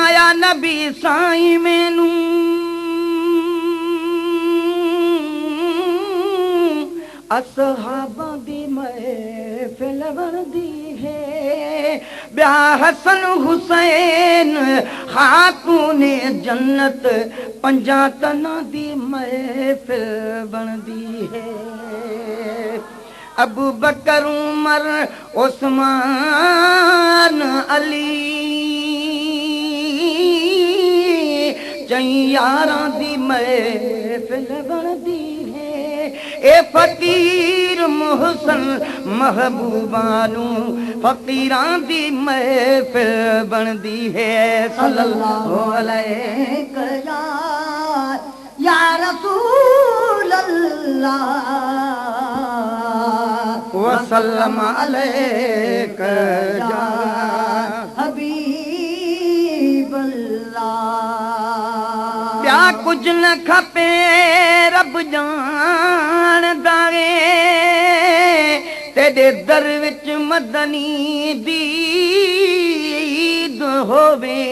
फरमाया नबी साईं मैनू असहाबा दी महफिल वरदी है ब्या हसन हुसैन खातूने जन्नत पंजा तना दी महफिल बनदी है अबू बकर उमर उस्मान अली चई यारां दी महफिल बनदी है ए फकीर मोहसन महबूबानू फकीरां दी महफिल बनदी है सल्लल्लाहु अलैहि या रसूल अल्लाह वसल्लम अलैका या हबीब अल्लाह क्या कुछ न खपे रब जानदा है तेरे दर विच मदनी दीद होवे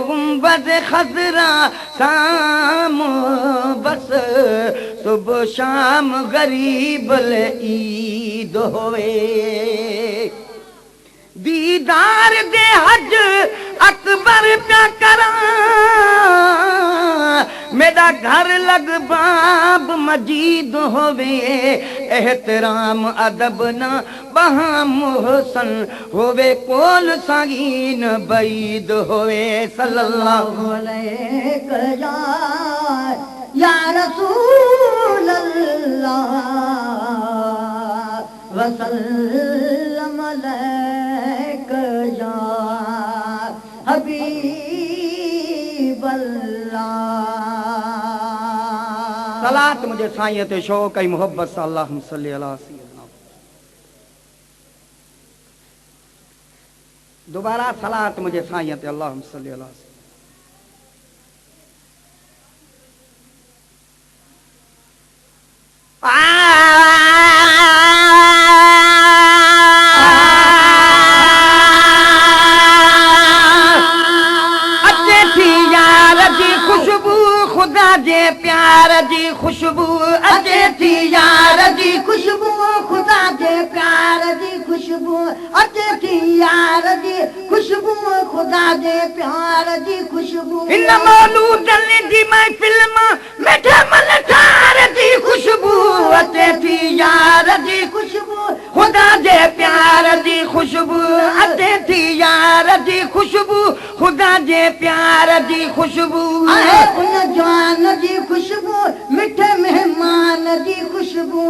गुंबद खजरा शाम बस सुबह शाम गरीब ईद होवे दीदार दे हज अकबर प्या करा मेरा घर लग बाब मजीद होवे एहतराम अदब ना बहा मोहसन होवे कोल सागीन बैद होवे सल्लल्लाहु अलैहि या रसूल अल्लाह वसल्लम अलैका या हबीब अल्लाह सलात मुझे साईं ते शौक़ ऐं मोहब्बत सां अल्लाहुम्मा सल्ली अला सय्यिदना दोबारा सलात मुझे साईं ते अल्लाहुम्मा सल्ली अला खुदा जे प्यार जी खुशबू अचे थी यार जी खुशबू खुदा जे प्यार जी खुशबू अचे थी यार जी खुशबू खुदा जे प्यार जी खुशबू इन मौलूदन जी महफिल में मिठे मलठार जी खुशबू अचे थी यार जी खुशबू खुदा जे प्यार जी खुशबू अचे थी यार जी खुशबू खुदा जे प्यार जी खुशबू आहे उन जवान जी खुशबू मिठे मेहमान जी खुशबू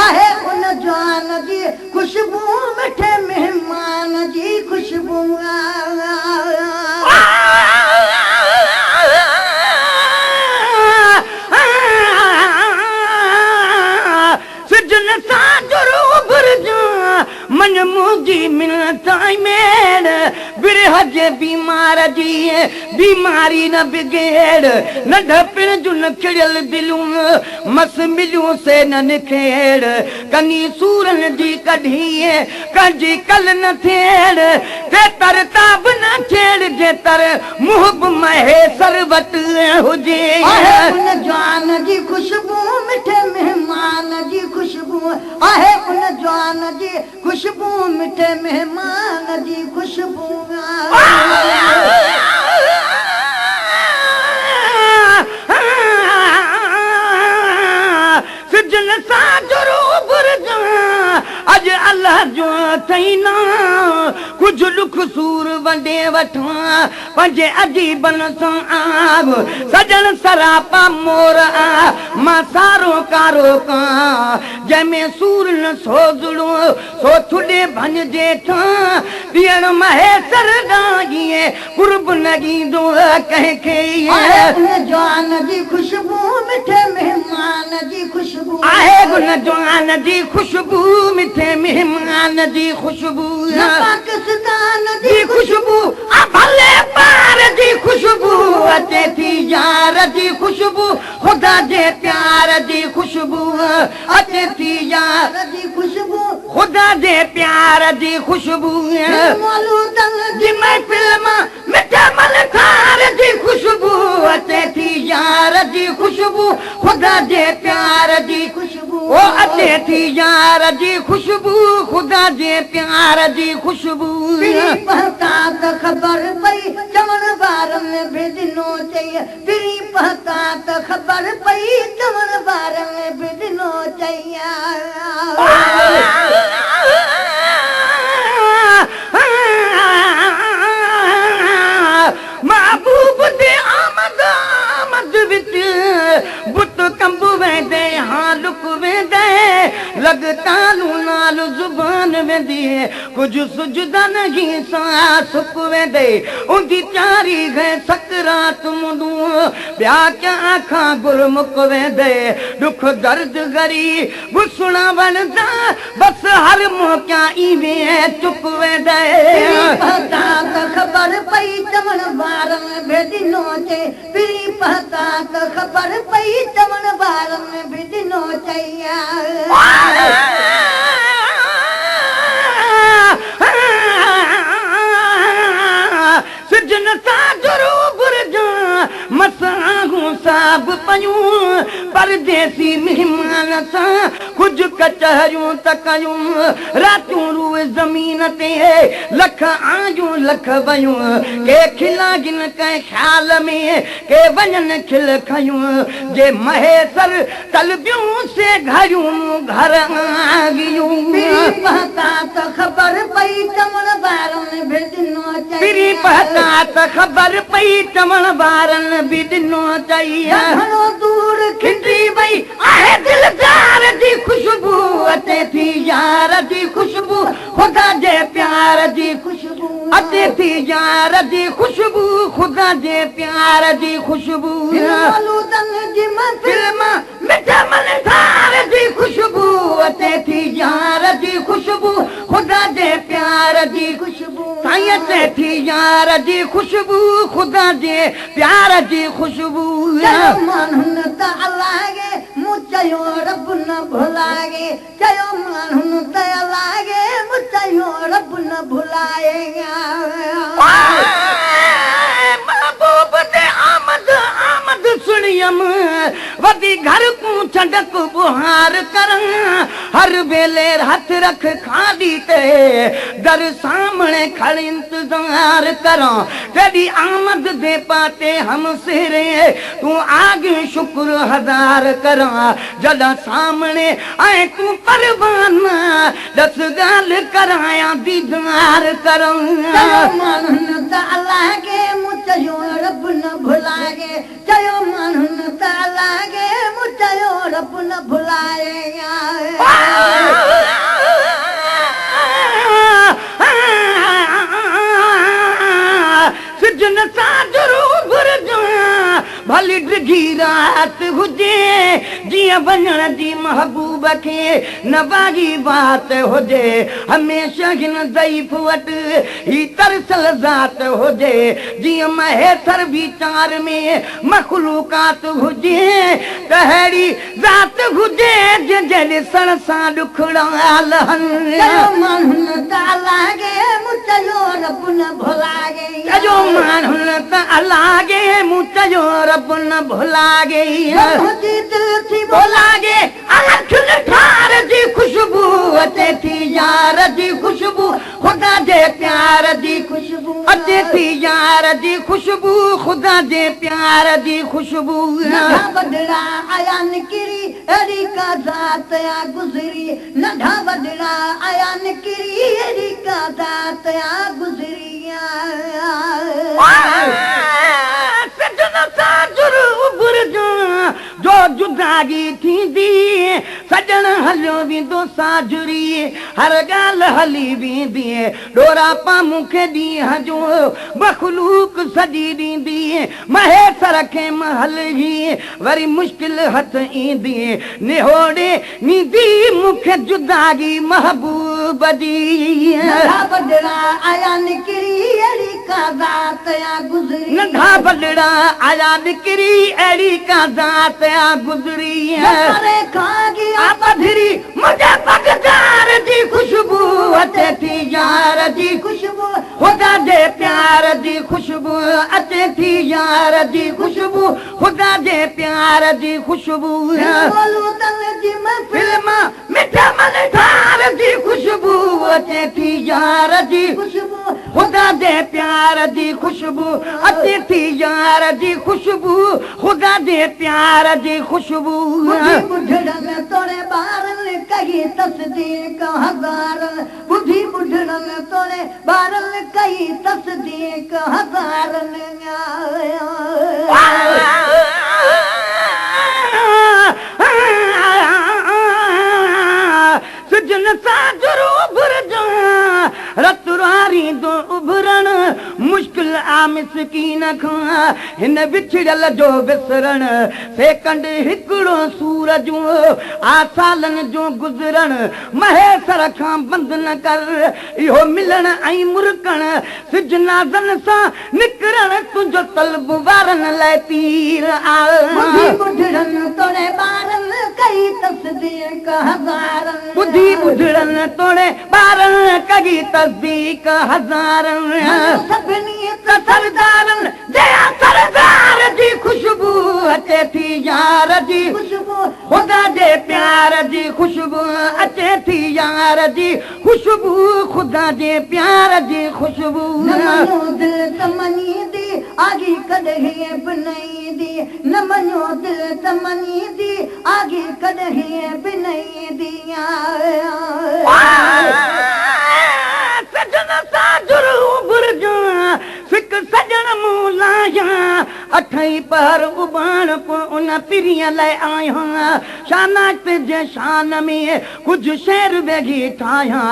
आहे उन जवान जी खुशबू मिठे मेहमान जी खुशबू सजन सा जुरू बुरजा मन मुझी मिलताई मेड़ बिरह जे बीमार जी बीमारी न बिगेड़ न ढपिन जो न खिड़ियल दिलूं मस मिलियूं से न निखेड़ कनी सूरन जी कढी कंजी कल न थेड़ ते तर ताब न छेड़ जे तर मुहब महे सरबत हुजे आहे उन जवान जी खुशबू मिठे मेहमान जी खुशबू आहे उन जवान जी खुशबू मिठे मेहमान जी खुशबू सजन सा जुरू बुरजा अज अल्लाह जो थईना कुछ लुख सूर वंडे वठा पंजे अजीबन सां आग सजन सरापा मोर आ मां सारो कारो का जंहिंमें सूर न सोजड़ो सो थुॾे भन जे था ॾियण महे सरदाईए कुर्ब न ॾींदो कंहिंखे जवान जी खुशबू मिठे मेहमान जी खुशबू आहे गुन जवान जी खुशबू मिठे मेहमान जी खुशबू पाकिस्तान जी खुशबू आ भले पार जी खुशबू अचे थी यार जी खुशबू खुदा जे प्यार जी खुशबू अचे थी यार जी खुशबू खुदा जे प्यार जी खुशबू जी महफिल में मिठा प्यार जी खुशबू ख़ुदा जे प्यार जी खुशबू पता त ख़बर पई चवण वारनि बि ॾिनो चई पिरी पता त ख़बर पई चवण वारनि बि ॾिनो चई महबूब दे आमद आमद विच बुत कंब वेंदे हाँ लुक वेंदे लॻतालू नाल ज़ुबान वेंदी कुझु सुझदा नहीं सां सुक वेंदे उंदी चारी गए सकरात मुंडू ॿिया क्या खां गुरमुख वेंदे दुख दर्द गरी गुसणा वणंदा बस हर मौक़ा इवें चुक वेंदे पता त ख़बर पई चवण वारनि बि ॾिनो चई पिरी पता त ख़बर पई चवण वारनि बि ॾिनो चई सिजन सां जुरू बुरजा मसाहूं साब पयूं परदेसी महिमान सां कुझु कचहरियूं त कयूं रातूं रूए ज़मीन ते लख आयूं लख वयूं के खिलागिन कंहिं ख़्याल में के वञनि खिल खयूं जे महेसर तलबियूं से घरियूं घर आगियूं पता त ख़बर पई चवण वारनि बि ॾिनो चई पिरी पता त ख़बर पई चवण वारनि बि ॾिनो चई घणो दूर खिंडी वई आहे दिलदार जी खुशबू अचे थी यार जी खुशबू ख़ुदा जे प्यार जी खुशबू अचे थी यार जी खुशबू ख़ुदा जे प्यार जी खुशबू आलूदनि जी महफ़िल फिल्म मिठा मलधार जी खुशबू अचे थी यार जी खुशबू ख़ुदा जे प्यार जी खुशबू साईं अचे थी यार जी खुशबू ख़ुदा जे प्यार जी खुशबू चयो माण्हुनि त अलागे मूं चयो रब न भुलाए चयो माण्हुनि त अलागे मूं चयो रब न भुलाए महबूब दे आमद आमद सुनियम वदी घर को छडक बुहार करन हर वेले हथ रख खादी ते दर सामने खड़ इंतजार करा तेरी आमद दे पाते हम सिरे तू आगे शुक्र हजार करा जदा सामने आए तू परवान दस गाल कराया दीदार करा माण्हुनि त अलागे मूं चयो रब न भुलाए चयो माण्हुनि त अलागे मूं चयो रब न भुलाए सिजन सां जुरू घुरजां भली डिघी रात हुजे जीअं वञण जी महबूब खे न वागी बात हुजे हमेशह हिन ज़ईफ़ वटि ही तरसल ज़ात हुजे जीअं महेसर वीचार में मखलूकात हुजे तहिड़ी ज़ात हुजे जंहिंजे ॾिसण सां ॾुखड़ा लहनि माण्हुनि त अलागे मूं चयो रब न भुलाए चयो माण्हुनि त अलागे मूं चयो रब न भुलागे मुंहिंजी दिलि थी भुलागे अखियुनि ठार जी खुशबू अचे थी यार जी खुशबू ख़ुदा जे प्यार जी खुशबू अचे थी यार जी खुशबू ख़ुदा जे प्यार जी खुशबू नंढा वॾड़ा आया निकिरी अहिड़ी का ज़ात आ गुज़री नंढा वॾड़ा आया निकिरी अहिड़ी का ज़ात आ गुज़री सजन सां जुरू बुरजां जो जुदागी थींदी सजन हलियो वेंदो साजुरी हर ॻाल्हि हली वेंदी ॾोरापा मूंखे ॾींहं जो मखलूक सॼी ॾींदी महेसर खे महल ई वरी मुश्किल हथ ईंदी निहोड़े नींदी मूंखे जुदागी महबूब जी नंढा वॾड़ा आया निकिरी अहिड़ी का ज़ात या गुज़री नंढा बलड़ा आया निकरी अहिड़ी का ज़ात आ गुज़री करे खागी आ पधरी मुंहिंजे पगदार जी ख़ुशबू अचे थी यार जी खुशबू ख़ुदा जे प्यार जी ख़ुशबू अचे थी यार जी ख़ुशबू ख़ुदा जे प्यार जी ख़ुशबू बोलू तन जी महफिल फिल्म मिठा मलधार जी ख़ुशबू अचे थी यार जी खुशबू ख़ुदा जे प्यार जी ख़ुशबू अचे थी यार जी ख़ुशबू ख़ुदा जे प्यार जी ख़ुशबू बुढ़ड़न तोड़े ॿारन कई तस्दीक हज़ारन बुढ़ी बुढ़ड़न तोड़े ॿारन कई तस्दीक हज़ारन सजन सां जुरू भुरजा रतुरारी दो उभरण मुश्किल आ मिसकीन खां हिन विछड़ल जो विसरण सेकंड हिकिड़ो सूरज आ सालन जो गुज़रण महेसर खां बंदि न कर इहो मिलण ऐं मुरकण सिज नाज़न सां निकिरण तुंहिंजो तलब वारन लाइ तीर बुढ़ी आ बुढ़ड़न तोड़े ॿारन कई तस्दीक हज़ारन बुधी बुढ़ड़न तोड़े ॿारनि कई तस्दीक हज़ारनि सभिनी सरदारनि जया सरदार जी ख़ुशबू अचे थी यार जी खुशबू ख़ुदा जे प्यार जी ख़ुशबू अचे थी यार जी ख़ुशबू ख़ुदा जे प्यार जी ख़ुशबू न मञो दिल तमनी दी आगी कॾहिं बि न ईंदी न मञो दिल तमनी दी आगी कॾहिं बि न ईंदी सजन सां जुरू भुरजा सिक सजण मूं लाया अठई पहर उबाण पोइ उन पिरीअ लाइ आहियां शानात जे शान में कुझु शेर वेगी ठाहियां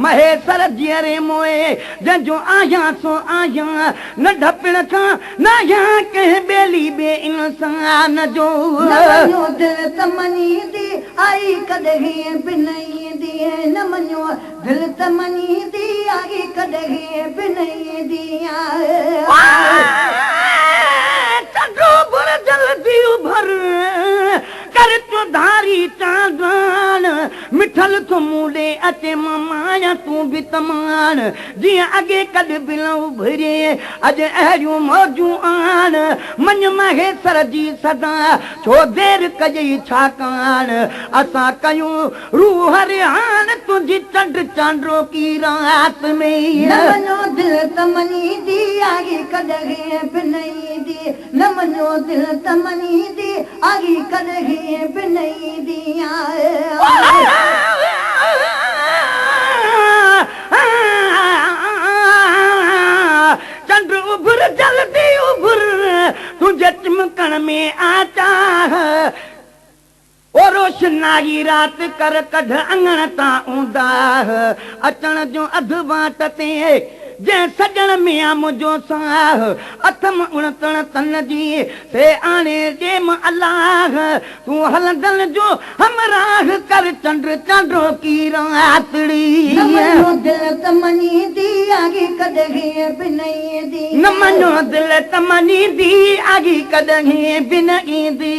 महेसर जीअरे मोए जंहिंजो आहियां सो आहियां न ढपिण खां न आहियां कंहिं ॿेली ॿिए इंसान जो न मञो दिल तमनी दी आई कॾहिं बि न ईंदी न मञो दिल तमनी दी आई कॾहिं बि न ईंदी चंडो भर जल्दी उभर कर तूं धारी चांदवान मिठल तूं मूंडे अचे माया तूं बि तमान जीअं अॻे कॾहिं बि न उभरे अॼु अहिड़ियूं मौजूं आन मञ महेसर जी सदा छो देर कई छाकाणि असां कयूं रूह रिहान तुंहिंजी चंड चांडो की रात में न मञो दिल तमनी दी आई कॾहिं बि न ईंदी न मञो दिल तमनी दी आई कॾहिं बि न ईंदी चंड उभर जल्दी उभर तुंहिंजे चिमकण में आचा ओ रोशनाई रात कर कढ अंगण तां ऊंदा अचण जो अधु वाट ते जंहिं सजण में आ मुंहिंजो साह अथम उणतण तन जी से आणे जेम अलाह तूं हलंदल जो हमराह कर चंड चांडो की रातड़ी न मञो दिल तमनी दी आगी कॾहिं बि न ईंदी न मञो दिल तमनी दी आगी कॾहिं बि न ईंदी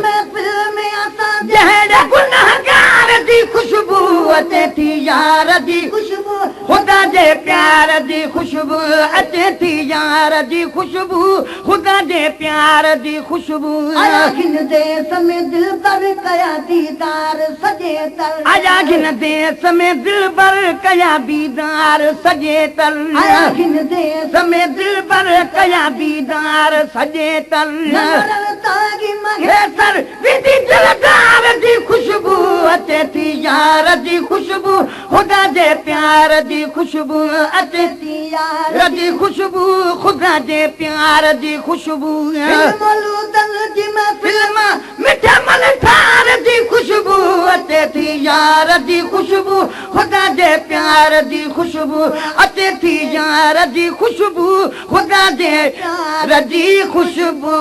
महफ़िल में असां जहिड़े गुनहगार जी ख़ुशबू अचे थी यार जी खुशबू ख़ुदा जे प्यार जी ख़ुशबू अचे थी यार जी ख़ुशबू ख़ुदा जे प्यार जी ख़ुशबू आया खिन देश में दिल पर कया दीदार सजे तर आया खिन देश में दिल पर कया दीदार सजे तर आया खिन देश में दिल पर कया दीदार सजे तर नमरन तागी मगे महेसर विधि दिलदार जी ख़ुशबू अचे थी यार जी ख़ुशबू ख़ुदा जे प्यार जी ख़ुशबू अचे थी यार जी ख़ुशबू ख़ुदा जे प्यार जी ख़ुशबू मौलूदन जी महफिल फिल्म मिठा मलधार जी ख़ुशबू अचे थी यार जी ख़ुशबू ख़ुदा जे प्यार जी ख़ुशबू अचे थी यार जी ख़ुशबू ख़ुदा जे प्यार जी ख़ुशबू